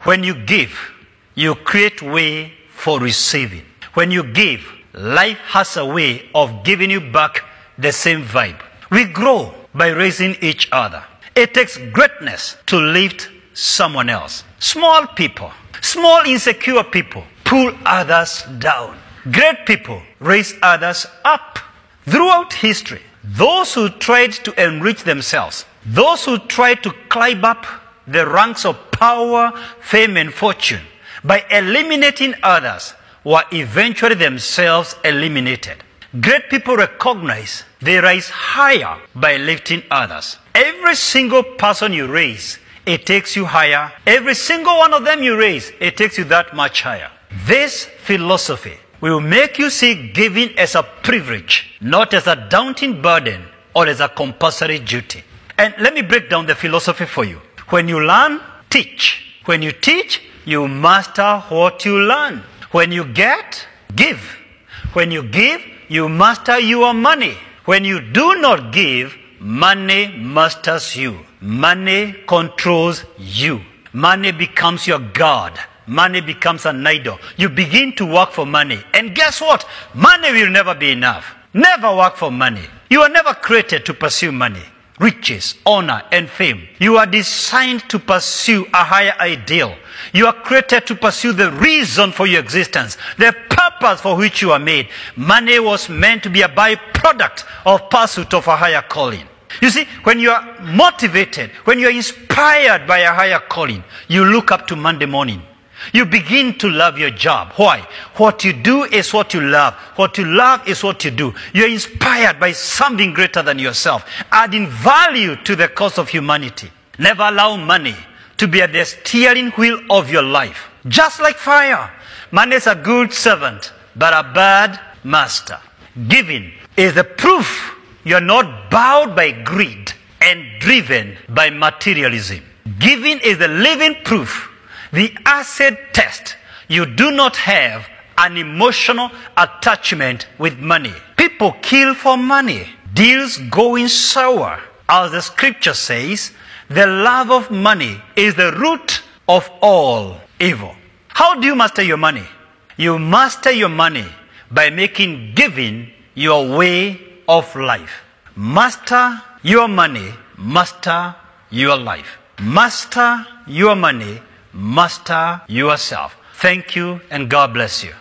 When you give, you create way for receiving. When you give, life has a way of giving you back the same vibe. We grow by raising each other. It takes greatness to lift someone else. Small people, small insecure people pull others down. Great people raise others up. Throughout history, those who tried to enrich themselves, those who tried to climb up the ranks of power, fame, and fortune by eliminating others were eventually themselves eliminated. Great people recognize they rise higher by lifting others. Every single person you raise, it takes you higher. Every single one of them you raise, it takes you that much higher. This philosophy will make you see giving as a privilege, not as a daunting burden or as a compulsory duty. And let me break down the philosophy for you. When you learn, teach. When you teach, you master what you learn. When you get, give. When you give, you master your money. When you do not give, money masters you. Money controls you. Money becomes your God. Money becomes an idol. You begin to work for money. And guess what? Money will never be enough. Never work for money. You are never created to pursue money, riches, honor, and fame. You are designed to pursue a higher ideal. You are created to pursue the reason for your existence, the purpose for which you are made. Money was meant to be a byproduct of pursuit of a higher calling. You see, when you are motivated, when you are inspired by a higher calling, you look up to Monday morning. You begin to love your job. Why? What you do is what you love. What you love is what you do. You're inspired by something greater than yourself, adding value to the cause of humanity. Never allow money to be at the steering wheel of your life. Just like fire, money is a good servant, but a bad master. Giving is the proof you're not bowed by greed and driven by materialism. Giving is the living proof, the acid test. You do not have an emotional attachment with money. People kill for money. Deals going sour. As the scripture says, the love of money is the root of all evil. How do you master your money? You master your money by making giving your way of life. Master your money, master your life. Master your money, master yourself. Thank you, and God bless you.